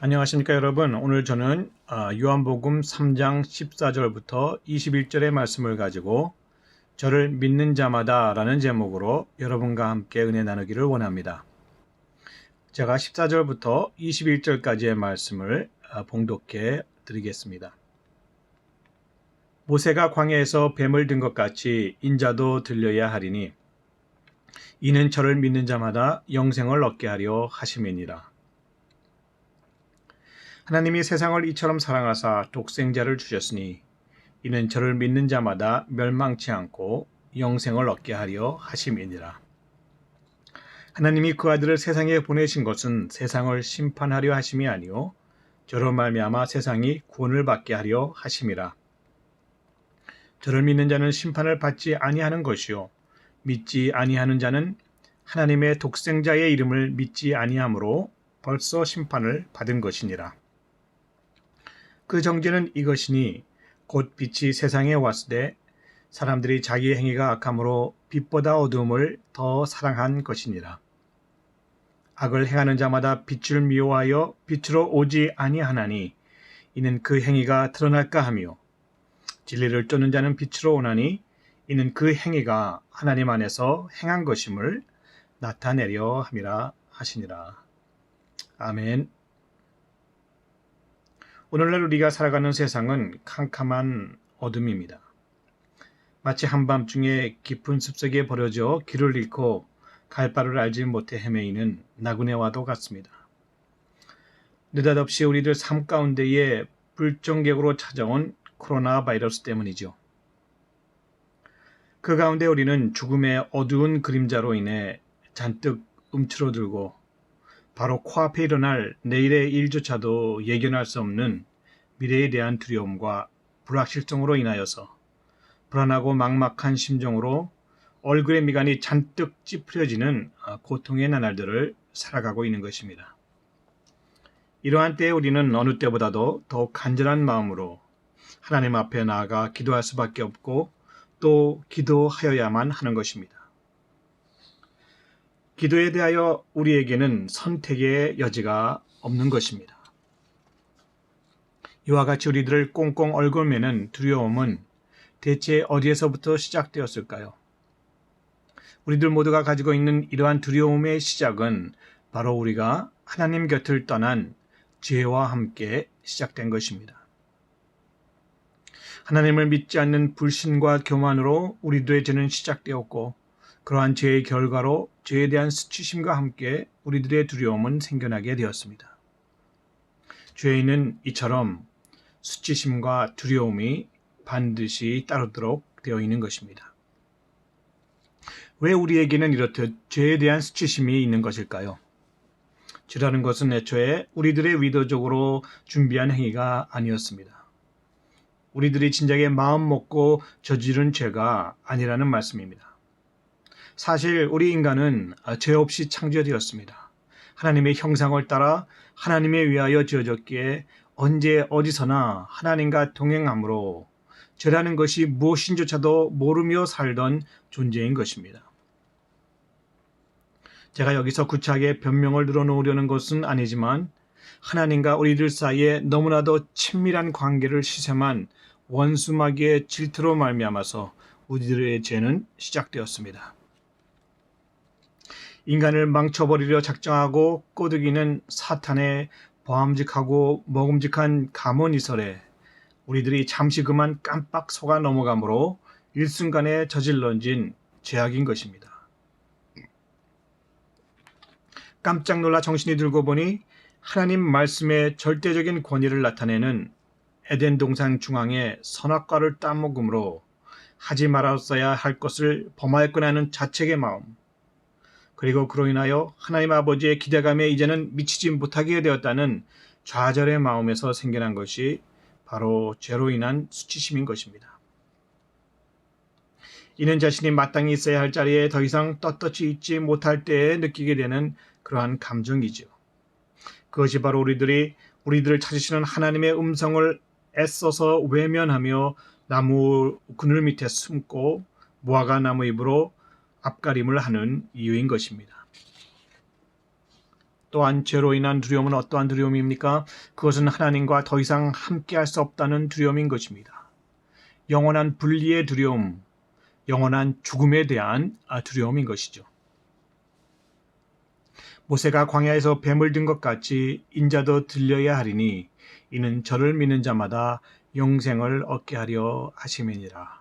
안녕하십니까 여러분. 오늘 저는 요한복음 3장 14절부터 21절의 말씀을 가지고 저를 믿는 자마다 라는 제목으로 여러분과 함께 은혜 나누기를 원합니다. 제가 14절부터 21절까지의 말씀을 봉독해 드리겠습니다. 모세가 광야에서 뱀을 든 것 같이 인자도 들려야 하리니 이는 저를 믿는 자마다 영생을 얻게 하려 하심이니라. 하나님이 세상을 이처럼 사랑하사 독생자를 주셨으니 이는 저를 믿는 자마다 멸망치 않고 영생을 얻게 하려 하심이니라. 하나님이 그 아들을 세상에 보내신 것은 세상을 심판하려 하심이 아니요 저로 말미암아 세상이 구원을 받게 하려 하심이라. 저를 믿는 자는 심판을 받지 아니하는 것이요 믿지 아니하는 자는 하나님의 독생자의 이름을 믿지 아니하므로 벌써 심판을 받은 것이니라. 그 정죄는 이것이니 곧 빛이 세상에 왔으되 사람들이 자기 행위가 악함으로 빛보다 어두움을 더 사랑한 것이니라. 악을 행하는 자마다 빛을 미워하여 빛으로 오지 아니하나니 이는 그 행위가 드러날까 하며 진리를 쫓는 자는 빛으로 오나니 이는 그 행위가 하나님 안에서 행한 것임을 나타내려 함이라 하시니라. 아멘. 오늘날 우리가 살아가는 세상은 캄캄한 어둠입니다. 마치 한밤중에 깊은 숲속에 버려져 길을 잃고 갈 바를 알지 못해 헤매이는 나그네와도 같습니다. 느닷없이 우리들 삶 가운데에 불정객으로 찾아온 코로나 바이러스 때문이죠. 그 가운데 우리는 죽음의 어두운 그림자로 인해 잔뜩 움츠러들고 바로 코앞에 일어날 내일의 일조차도 예견할 수 없는 미래에 대한 두려움과 불확실성으로 인하여서 불안하고 막막한 심정으로 얼굴의 미간이 잔뜩 찌푸려지는 고통의 나날들을 살아가고 있는 것입니다. 이러한 때에 우리는 어느 때보다도 더욱 간절한 마음으로 하나님 앞에 나아가 기도할 수밖에 없고 또 기도하여야만 하는 것입니다. 기도에 대하여 우리에게는 선택의 여지가 없는 것입니다. 이와 같이 우리들을 꽁꽁 얽어매는 두려움은 대체 어디에서부터 시작되었을까요? 우리들 모두가 가지고 있는 이러한 두려움의 시작은 바로 우리가 하나님 곁을 떠난 죄와 함께 시작된 것입니다. 하나님을 믿지 않는 불신과 교만으로 우리들의 죄는 시작되었고 그러한 죄의 결과로 죄에 대한 수치심과 함께 우리들의 두려움은 생겨나게 되었습니다. 죄인은 이처럼 수치심과 두려움이 반드시 따르도록 되어 있는 것입니다. 왜 우리에게는 이렇듯 죄에 대한 수치심이 있는 것일까요? 죄라는 것은 애초에 우리들의 의도적으로 준비한 행위가 아니었습니다. 우리들이 진작에 마음 먹고 저지른 죄가 아니라는 말씀입니다. 사실 우리 인간은 죄 없이 창조되었습니다. 하나님의 형상을 따라 하나님에 위하여 지어졌기에 언제 어디서나 하나님과 동행함으로 죄라는 것이 무엇인조차도 모르며 살던 존재인 것입니다. 제가 여기서 구차하게 변명을 늘어놓으려는 것은 아니지만 하나님과 우리들 사이에 너무나도 친밀한 관계를 시샘한 원수마귀의 질투로 말미암아서 우리들의 죄는 시작되었습니다. 인간을 망쳐버리려 작정하고 꼬드기는 사탄의 보암직하고 먹음직한 가문이설에 우리들이 잠시 그만 깜빡 속아 넘어가므로 일순간에 저질러진 죄악인 것입니다. 깜짝 놀라 정신이 들고 보니 하나님 말씀의 절대적인 권위를 나타내는 에덴 동산 중앙에 선악과를 따먹음으로 하지 말았어야 할 것을 범하였거나 하는 자책의 마음, 그리고 그로 인하여 하나님 아버지의 기대감에 이제는 미치지 못하게 되었다는 좌절의 마음에서 생겨난 것이 바로 죄로 인한 수치심인 것입니다. 이는 자신이 마땅히 있어야 할 자리에 더 이상 떳떳이 있지 못할 때에 느끼게 되는 그러한 감정이죠. 그것이 바로 우리들을 찾으시는 하나님의 음성을 애써서 외면하며 나무 그늘 밑에 숨고 무화과 나무 잎으로 앞가림을 하는 이유인 것입니다. 또한 죄로 인한 두려움은 어떠한 두려움입니까? 그것은 하나님과 더 이상 함께할 수 없다는 두려움인 것입니다. 영원한 분리의 두려움, 영원한 죽음에 대한 두려움인 것이죠. 모세가 광야에서 뱀을 든 것 같이 인자도 들려야 하리니 이는 저를 믿는 자마다 영생을 얻게 하려 하심이니라.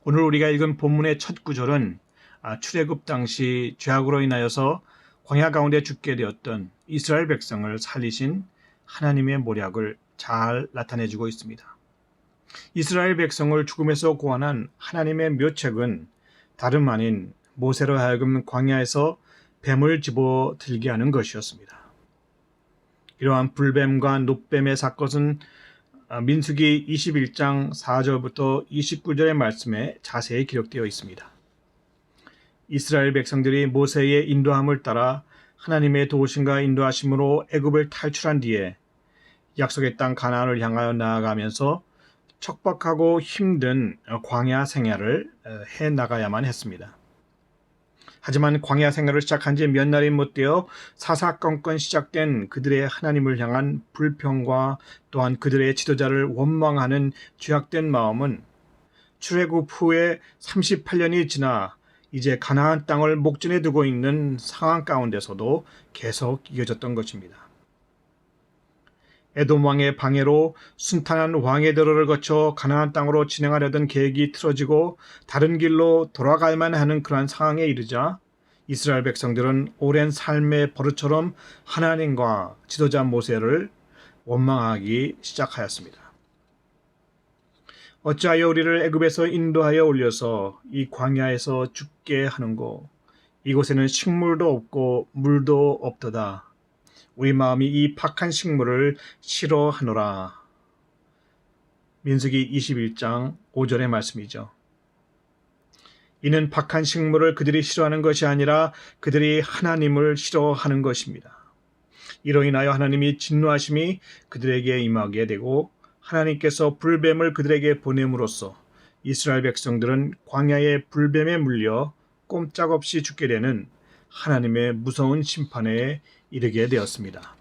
오늘 우리가 읽은 본문의 첫 구절은 출애굽 당시 죄악으로 인하여서 광야 가운데 죽게 되었던 이스라엘 백성을 살리신 하나님의 모략을 잘 나타내주고 있습니다. 이스라엘 백성을 죽음에서 구원한 하나님의 묘책은 다름 아닌 모세로 하여금 광야에서 뱀을 집어들게 하는 것이었습니다. 이러한 불뱀과 놋뱀의 사건은 민수기 21장 4절부터 29절의 말씀에 자세히 기록되어 있습니다. 이스라엘 백성들이 모세의 인도함을 따라 하나님의 도우심과 인도하심으로 애굽을 탈출한 뒤에 약속의 땅 가나안을 향하여 나아가면서 척박하고 힘든 광야 생활을 해나가야만 했습니다. 하지만 광야 생활을 시작한 지 몇 날이 못 되어 사사건건 시작된 그들의 하나님을 향한 불평과 또한 그들의 지도자를 원망하는 죄악된 마음은 출애굽 후에 38년이 지나 이제 가나안 땅을 목전에 두고 있는 상황 가운데서도 계속 이어졌던 것입니다. 에돔 왕의 방해로 순탄한 왕의 도로를 거쳐 가나안 땅으로 진행하려던 계획이 틀어지고 다른 길로 돌아갈만 하는 그러한 상황에 이르자 이스라엘 백성들은 오랜 삶의 버릇처럼 하나님과 지도자 모세를 원망하기 시작하였습니다. 어찌하여 우리를 애굽에서 인도하여 올려서 이 광야에서 죽게 하는고 이곳에는 식물도 없고 물도 없도다. 우리 마음이 이 박한 식물을 싫어하노라. 민수기 21장 5절의 말씀이죠. 이는 박한 식물을 그들이 싫어하는 것이 아니라 그들이 하나님을 싫어하는 것입니다. 이로 인하여 하나님이 진노하심이 그들에게 임하게 되고 하나님께서 불뱀을 그들에게 보냄으로써 이스라엘 백성들은 광야의 불뱀에 물려 꼼짝없이 죽게 되는 하나님의 무서운 심판에 이르게 되었습니다.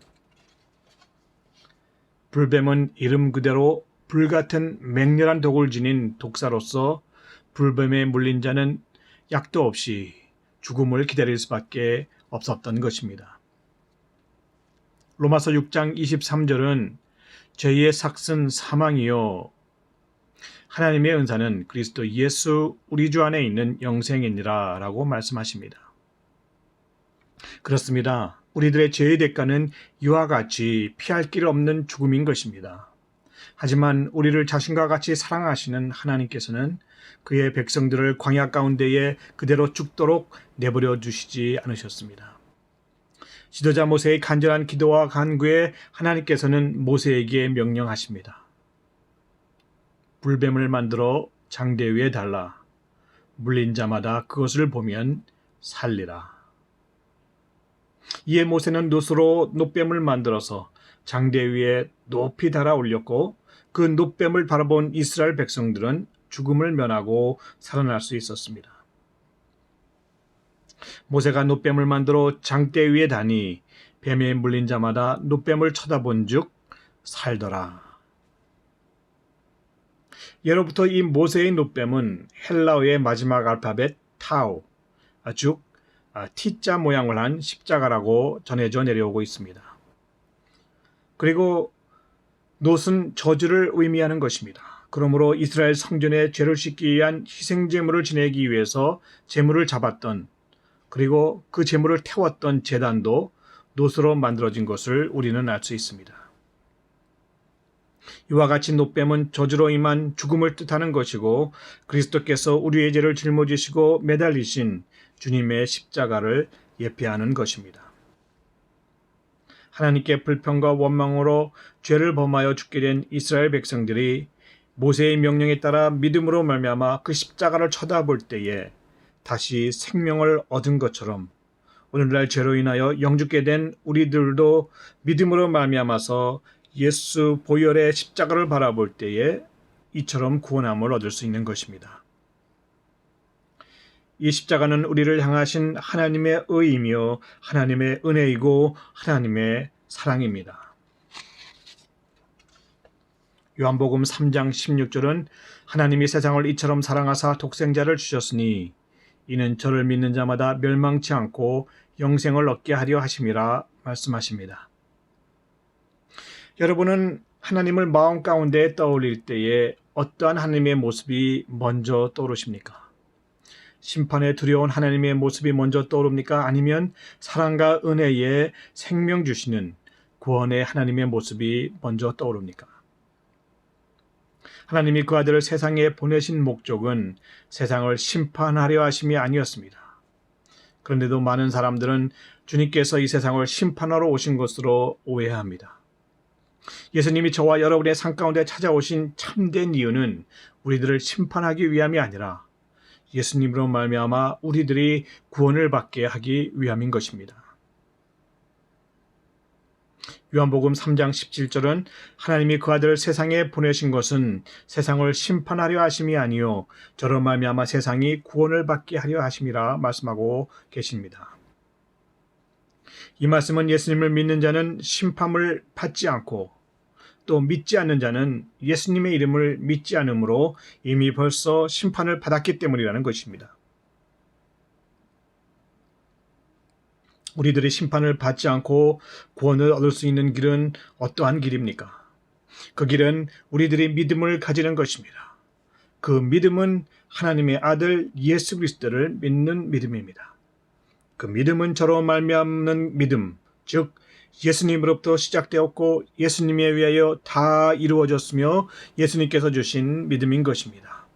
불뱀은 이름 그대로 불같은 맹렬한 독을 지닌 독사로서 불뱀에 물린 자는 약도 없이 죽음을 기다릴 수밖에 없었던 것입니다. 로마서 6장 23절은 죄의 삭은 사망이요 하나님의 은사는 그리스도 예수 우리 주 안에 있는 영생이니라 라고 말씀하십니다. 그렇습니다. 우리들의 죄의 대가는 이와 같이 피할 길 없는 죽음인 것입니다. 하지만 우리를 자신과 같이 사랑하시는 하나님께서는 그의 백성들을 광야 가운데에 그대로 죽도록 내버려 두시지 않으셨습니다. 지도자 모세의 간절한 기도와 간구에 하나님께서는 모세에게 명령하십니다. 불뱀을 만들어 장대 위에 달라 물린 자마다 그것을 보면 살리라. 이에 모세는 놋으로 놋뱀을 만들어서 장대 위에 높이 달아 올렸고 그 놋뱀을 바라본 이스라엘 백성들은 죽음을 면하고 살아날 수 있었습니다. 모세가 놋뱀을 만들어 장대 위에 다니 뱀에 물린 자마다 놋뱀을 쳐다본즉 살더라. 예로부터 이 모세의 놋뱀은 헬라어의 마지막 알파벳 타우, 즉 T자 모양을 한 십자가라고 전해져 내려오고 있습니다. 그리고 놋은 저주를 의미하는 것입니다. 그러므로 이스라엘 성전에 죄를 씻기 위한 희생제물을 지내기 위해서 제물을 잡았던 그리고 그 제물을 태웠던 제단도 놋으로 만들어진 것을 우리는 알 수 있습니다. 이와 같이 놋뱀은 저주로 임한 죽음을 뜻하는 것이고 그리스도께서 우리의 죄를 짊어지시고 매달리신 주님의 십자가를 예표하는 것입니다. 하나님께 불평과 원망으로 죄를 범하여 죽게 된 이스라엘 백성들이 모세의 명령에 따라 믿음으로 말미암아 그 십자가를 쳐다볼 때에 다시 생명을 얻은 것처럼 오늘날 죄로 인하여 영죽게 된 우리들도 믿음으로 말미암아서 예수 보혈의 십자가를 바라볼 때에 이처럼 구원함을 얻을 수 있는 것입니다. 이 십자가는 우리를 향하신 하나님의 의이며 하나님의 은혜이고 하나님의 사랑입니다. 요한복음 3장 16절은 하나님이 세상을 이처럼 사랑하사 독생자를 주셨으니 이는 저를 믿는 자마다 멸망치 않고 영생을 얻게 하려 하심이라 말씀하십니다. 여러분은 하나님을 마음 가운데 떠올릴 때에 어떠한 하나님의 모습이 먼저 떠오르십니까? 심판에 두려운 하나님의 모습이 먼저 떠오릅니까? 아니면 사랑과 은혜에 생명 주시는 구원의 하나님의 모습이 먼저 떠오릅니까? 하나님이 그 아들을 세상에 보내신 목적은 세상을 심판하려 하심이 아니었습니다. 그런데도 많은 사람들은 주님께서 이 세상을 심판하러 오신 것으로 오해합니다. 예수님이 저와 여러분의 삶 가운데 찾아오신 참된 이유는 우리들을 심판하기 위함이 아니라 예수님으로 말미암아 우리들이 구원을 받게 하기 위함인 것입니다. 요한복음 3장 17절은 하나님이 그 아들을 세상에 보내신 것은 세상을 심판하려 하심이 아니요 저로 말미암아 세상이 구원을 받게 하려 하심이라 말씀하고 계십니다. 이 말씀은 예수님을 믿는 자는 심판을 받지 않고 또 믿지 않는 자는 예수님의 이름을 믿지 않으므로 이미 벌써 심판을 받았기 때문이라는 것입니다. 우리들이 심판을 받지 않고 구원을 얻을 수 있는 길은 어떠한 길입니까? 그 길은 우리들이 믿음을 가지는 것입니다. 그 믿음은 하나님의 아들 예수 그리스도를 믿는 믿음입니다. 그 믿음은 저로 말미암는 믿음, 즉 예수님으로부터 시작되었고 예수님에 의하여 다 이루어졌으며 예수님께서 주신 믿음인 것입니다.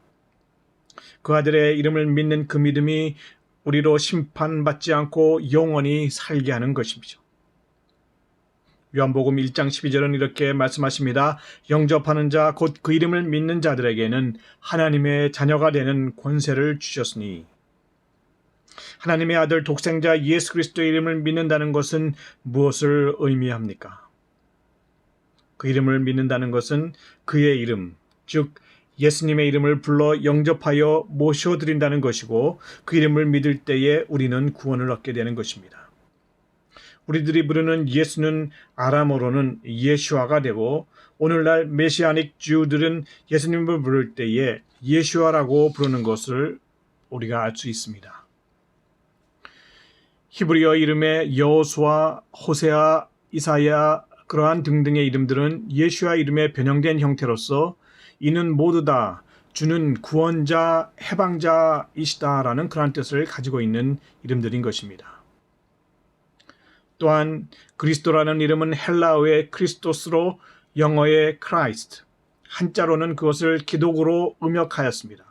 그 아들의 이름을 믿는 그 믿음이 우리로 심판받지 않고 영원히 살게 하는 것이죠. 요한복음 1장 12절은 이렇게 말씀하십니다. 영접하는 자 곧 그 이름을 믿는 자들에게는 하나님의 자녀가 되는 권세를 주셨으니 하나님의 아들 독생자 예수 그리스도의 이름을 믿는다는 것은 무엇을 의미합니까? 그 이름을 믿는다는 것은 그의 이름, 즉 예수님의 이름을 불러 영접하여 모셔드린다는 것이고 그 이름을 믿을 때에 우리는 구원을 얻게 되는 것입니다. 우리들이 부르는 예수는 아람어로는 예슈아가 되고 오늘날 메시아닉 주들은 예수님을 부를 때에 예슈아라고 부르는 것을 우리가 알 수 있습니다. 히브리어 이름의 여호수아, 호세아, 이사야 그러한 등등의 이름들은 예수와 이름의 변형된 형태로서 이는 모두 다 주는 구원자, 해방자이시다라는 그러한 뜻을 가지고 있는 이름들인 것입니다. 또한 그리스도라는 이름은 헬라어의 크리스토스로 영어의 크라이스트, 한자로는 그것을 기독으로 음역하였습니다.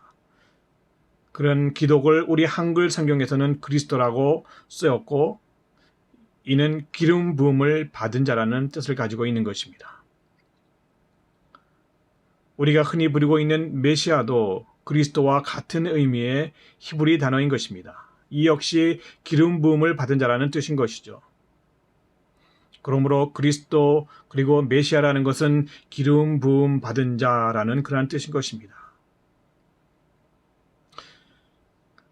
그런 기독을 우리 한글 성경에서는 그리스도라고 쓰였고 이는 기름 부음을 받은 자라는 뜻을 가지고 있는 것입니다. 우리가 흔히 부르고 있는 메시아도 그리스도와 같은 의미의 히브리 단어인 것입니다. 이 역시 기름 부음을 받은 자라는 뜻인 것이죠. 그러므로 그리스도 그리고 메시아라는 것은 기름 부음 받은 자라는 그러한 뜻인 것입니다.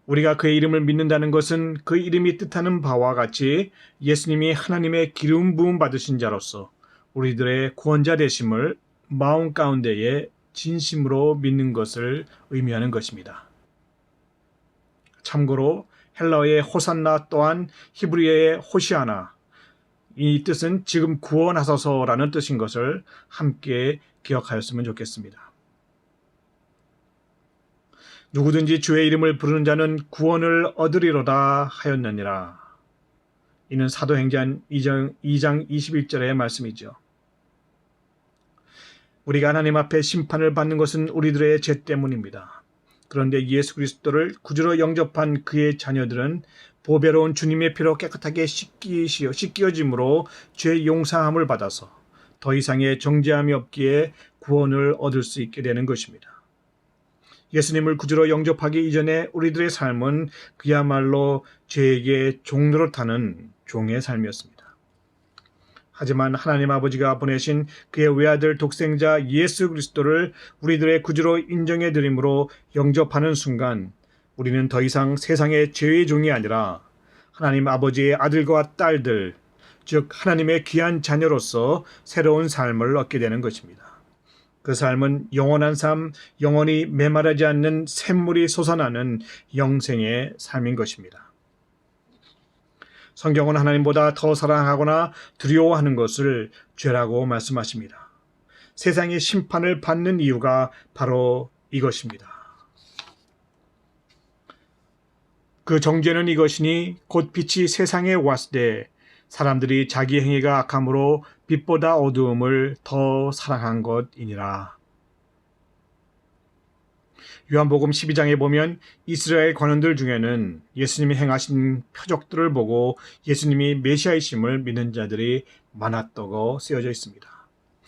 우리가 그의 이름을 믿는다는 것은 그 이름이 뜻하는 바와 같이 예수님이 하나님의 기름 부음 받으신 자로서 우리들의 구원자 되심을 마음 가운데에 진심으로 믿는 것을 의미하는 것입니다. 참고로 헬라어의 호산나 또한 히브리어의 호시아나, 이 뜻은 지금 구원하소서라는 뜻인 것을 함께 기억하였으면 좋겠습니다. 누구든지 주의 이름을 부르는 자는 구원을 얻으리로다 하였느니라. 이는 사도행전 2장 21절의 말씀이죠. 우리가 하나님 앞에 심판을 받는 것은 우리들의 죄 때문입니다. 그런데 예수 그리스도를 구주로 영접한 그의 자녀들은 보배로운 주님의 피로 깨끗하게 씻겨짐으로 죄 용서함을 받아서 더 이상의 정죄함이 없기에 구원을 얻을 수 있게 되는 것입니다. 예수님을 구주로 영접하기 이전에 우리들의 삶은 그야말로 죄에게 종노릇하는 종의 삶이었습니다. 하지만 하나님 아버지가 보내신 그의 외아들 독생자 예수 그리스도를 우리들의 구주로 인정해 드림으로 영접하는 순간 우리는 더 이상 세상의 죄의 종이 아니라 하나님 아버지의 아들과 딸들, 즉 하나님의 귀한 자녀로서 새로운 삶을 얻게 되는 것입니다. 그 삶은 영원한 삶, 영원히 메마르지 않는 샘물이 솟아나는 영생의 삶인 것입니다. 성경은 하나님보다 더 사랑하거나 두려워하는 것을 죄라고 말씀하십니다. 세상의 심판을 받는 이유가 바로 이것입니다. 그 정죄는 이것이니 곧 빛이 세상에 왔을 때 사람들이 자기 행위가 악함으로 빛보다 어두움을 더 사랑한 것이니라. 요한복음 12장에 보면 이스라엘 관원들 중에는 예수님이 행하신 표적들을 보고 예수님이 메시아이심을 믿는 자들이 많았다고 쓰여져 있습니다.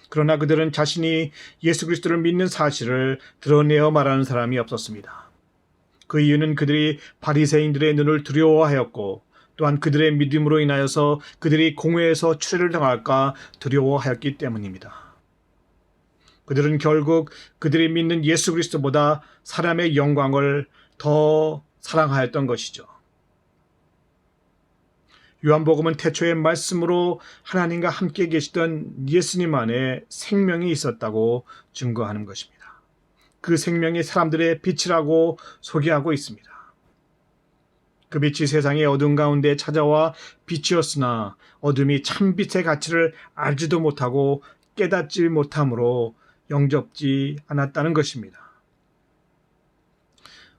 그러나 그들은 자신이 예수 그리스도를 믿는 사실을 드러내어 말하는 사람이 없었습니다. 그 이유는 그들이 바리새인들의 눈을 두려워하였고 또한 그들의 믿음으로 인하여서 그들이 공회에서 추례를 당할까 두려워하였기 때문입니다. 그들은 결국 그들이 믿는 예수 그리스도보다 사람의 영광을 더 사랑하였던 것이죠. 요한복음은 태초의 말씀으로 하나님과 함께 계시던 예수님 안에 생명이 있었다고 증거하는 것입니다. 그 생명이 사람들의 빛이라고 소개하고 있습니다. 그 빛이 세상의 어두운 가운데 찾아와 빛이었으나 어둠이 참빛의 가치를 알지도 못하고 깨닫지 못함으로 영접지 않았다는 것입니다.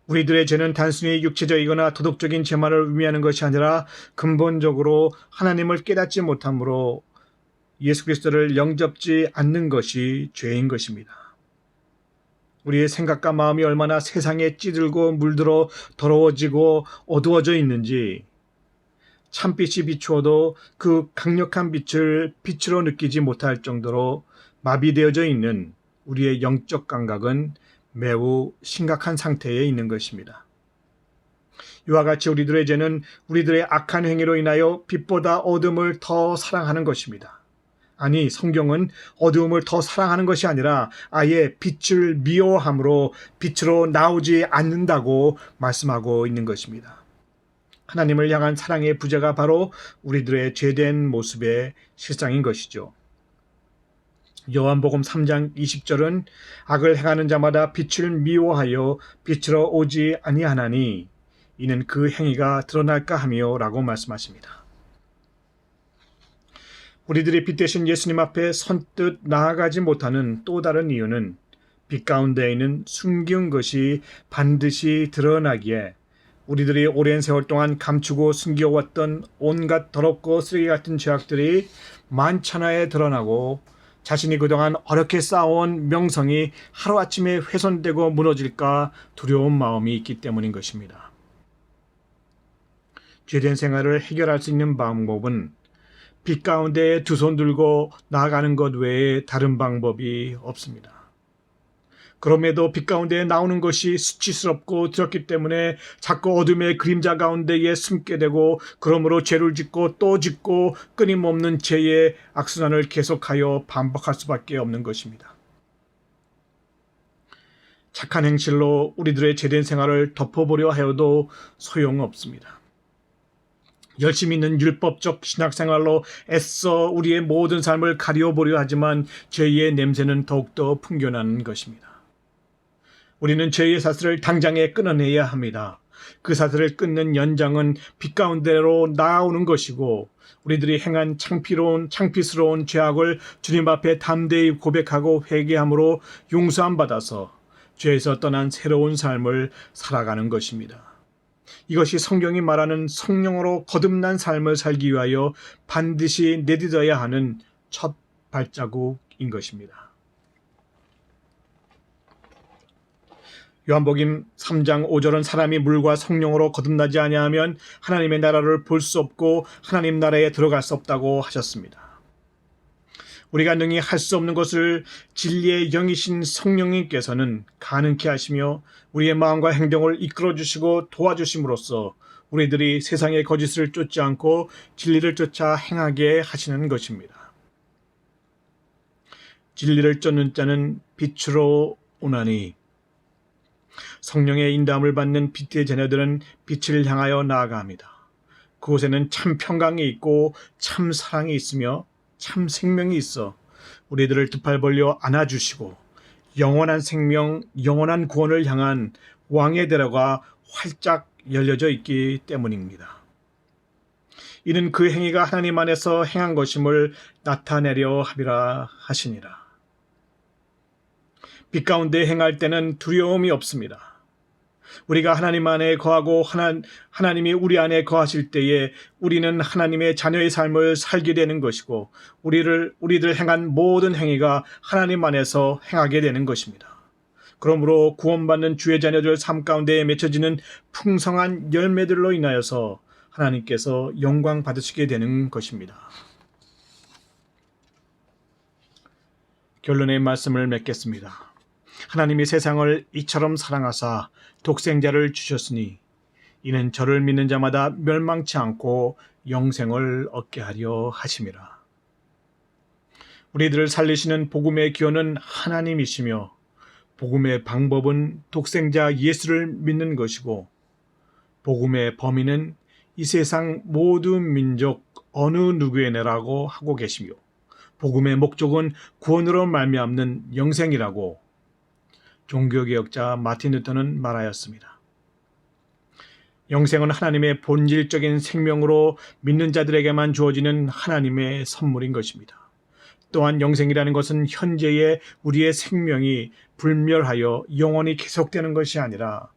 우리들의 죄는 단순히 육체적이거나 도덕적인 죄만을 의미하는 것이 아니라 근본적으로 하나님을 깨닫지 못함으로 예수 그리스도를 영접지 않는 것이 죄인 것입니다. 우리의 생각과 마음이 얼마나 세상에 찌들고 물들어 더러워지고 어두워져 있는지 참빛이 비추어도 그 강력한 빛을 빛으로 느끼지 못할 정도로 마비되어져 있는 우리의 영적 감각은 매우 심각한 상태에 있는 것입니다. 이와 같이 우리들의 죄는 우리들의 악한 행위로 인하여 빛보다 어둠을 더 사랑하는 것입니다. 아니, 성경은 어두움을 더 사랑하는 것이 아니라 아예 빛을 미워함으로 빛으로 나오지 않는다고 말씀하고 있는 것입니다. 하나님을 향한 사랑의 부재가 바로 우리들의 죄된 모습의 실상인 것이죠. 요한복음 3장 20절은 악을 행하는 자마다 빛을 미워하여 빛으로 오지 아니하나니 이는 그 행위가 드러날까 하며 라고 말씀하십니다. 우리들이 빛 대신 예수님 앞에 선뜻 나아가지 못하는 또 다른 이유는 빛 가운데 있는 숨긴 것이 반드시 드러나기에 우리들이 오랜 세월 동안 감추고 숨겨왔던 온갖 더럽고 쓰레기 같은 죄악들이 만천하에 드러나고 자신이 그동안 어렵게 쌓아온 명성이 하루아침에 훼손되고 무너질까 두려운 마음이 있기 때문인 것입니다. 죄된 생활을 해결할 수 있는 방법은 빛 가운데 두 손 들고 나아가는 것 외에 다른 방법이 없습니다. 그럼에도 빛 가운데 나오는 것이 수치스럽고 두렵기 때문에 자꾸 어둠의 그림자 가운데에 숨게 되고 그러므로 죄를 짓고 또 짓고 끊임없는 죄의 악순환을 계속하여 반복할 수밖에 없는 것입니다. 착한 행실로 우리들의 죄된 생활을 덮어보려 하여도 소용없습니다. 열심히 있는 율법적 신학생활로 애써 우리의 모든 삶을 가려보려 하지만 죄의 냄새는 더욱더 풍겨나는 것입니다. 우리는 죄의 사슬을 당장에 끊어내야 합니다. 그 사슬을 끊는 연장은 빛 가운데로 나아오는 것이고 우리들이 행한 창피스러운 죄악을 주님 앞에 담대히 고백하고 회개함으로 용서함 받아서 죄에서 떠난 새로운 삶을 살아가는 것입니다. 이것이 성경이 말하는 성령으로 거듭난 삶을 살기 위하여 반드시 내딛어야 하는 첫 발자국인 것입니다. 요한복음 3장 5절은 사람이 물과 성령으로 거듭나지 아니하면 하나님의 나라를 볼 수 없고 하나님 나라에 들어갈 수 없다고 하셨습니다. 우리가 능히 할 수 없는 것을 진리의 영이신 성령님께서는 가능케 하시며 우리의 마음과 행동을 이끌어 주시고 도와주심으로써 우리들이 세상의 거짓을 쫓지 않고 진리를 쫓아 행하게 하시는 것입니다. 진리를 쫓는 자는 빛으로 오나니 성령의 인도함을 받는 빛의 자녀들은 빛을 향하여 나아갑니다. 그곳에는 참 평강이 있고 참 사랑이 있으며 참 생명이 있어 우리들을 두 팔 벌려 안아주시고 영원한 생명, 영원한 구원을 향한 왕의 대로가 활짝 열려져 있기 때문입니다. 이는 그 행위가 하나님 안에서 행한 것임을 나타내려 함이라 하시니라. 빛 가운데 행할 때는 두려움이 없습니다. 우리가 하나님 안에 거하고 하나님이 우리 안에 거하실 때에 우리는 하나님의 자녀의 삶을 살게 되는 것이고 우리들 행한 모든 행위가 하나님 안에서 행하게 되는 것입니다. 그러므로 구원받는 주의 자녀들 삶 가운데 맺혀지는 풍성한 열매들로 인하여서 하나님께서 영광 받으시게 되는 것입니다. 결론의 말씀을 맺겠습니다. 하나님이 세상을 이처럼 사랑하사 독생자를 주셨으니 이는 저를 믿는 자마다 멸망치 않고 영생을 얻게 하려 하심이라. 우리들을 살리시는 복음의 기원은 하나님이시며 복음의 방법은 독생자 예수를 믿는 것이고 복음의 범위는 이 세상 모든 민족 어느 누구에게라고 하고 계시며 복음의 목적은 구원으로 말미암는 영생이라고 종교개혁자 마틴 루터는 말하였습니다. 영생은 하나님의 본질적인 생명으로 믿는 자들에게만 주어지는 하나님의 선물인 것입니다. 또한 영생이라는 것은 현재의 우리의 생명이 불멸하여 영원히 계속되는 것이 아니라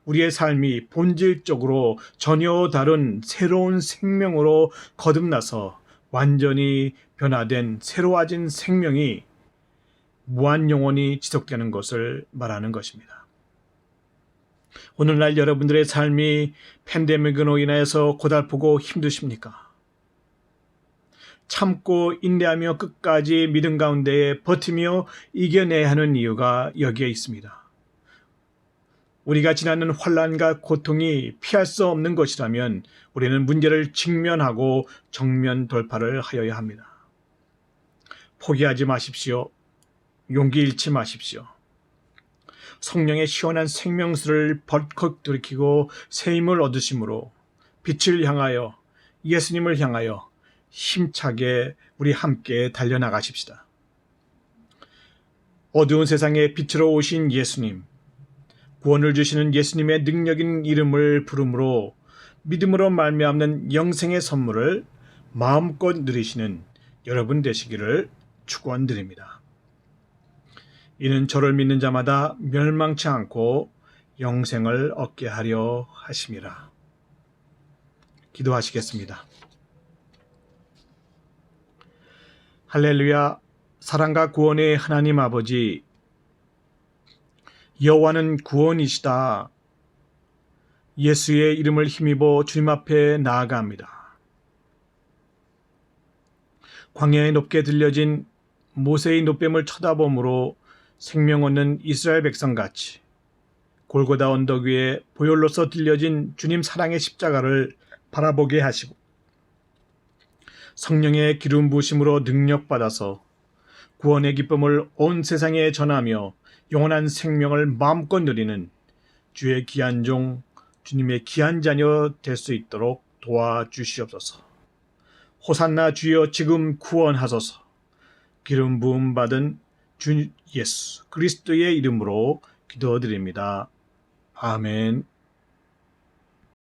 우리의 삶이 본질적으로 전혀 다른 새로운 생명으로 거듭나서 완전히 변화된 새로워진 생명이 무한 영원히 지속되는 것을 말하는 것입니다. 오늘날 여러분들의 삶이 팬데믹으로 인하여서 고달프고 힘드십니까? 참고 인내하며 끝까지 믿음 가운데에 버티며 이겨내야 하는 이유가 여기에 있습니다. 우리가 지나는 환난과 고통이 피할 수 없는 것이라면 우리는 문제를 직면하고 정면 돌파를 하여야 합니다. 포기하지 마십시오. 용기 잃지 마십시오. 성령의 시원한 생명수를 벌컥 들이키고 새 힘을 얻으심으로 빛을 향하여 예수님을 향하여 힘차게 우리 함께 달려나가십시다. 어두운 세상에 빛으로 오신 예수님, 구원을 주시는 예수님의 능력인 이름을 부름으로 믿음으로 말미암는 영생의 선물을 마음껏 누리시는 여러분 되시기를 축원드립니다. 이는 저를 믿는 자마다 멸망치 않고 영생을 얻게 하려 하심이라. 기도하시겠습니다. 할렐루야. 사랑과 구원의 하나님 아버지, 여호와는 구원이시다. 예수의 이름을 힘입어 주님 앞에 나아갑니다. 광야에 높게 들려진 모세의 노뱀을 쳐다보므로 생명 얻는 이스라엘 백성같이 골고다 언덕 위에 보혈로서 들려진 주님 사랑의 십자가를 바라보게 하시고 성령의 기름 부으심으로 능력받아서 구원의 기쁨을 온 세상에 전하며 영원한 생명을 마음껏 누리는 주의 귀한 종, 주님의 귀한 자녀 될 수 있도록 도와주시옵소서. 호산나 주여 지금 구원하소서. 기름 부음 받은 주 예수 그리스도의 이름으로 기도드립니다. 아멘.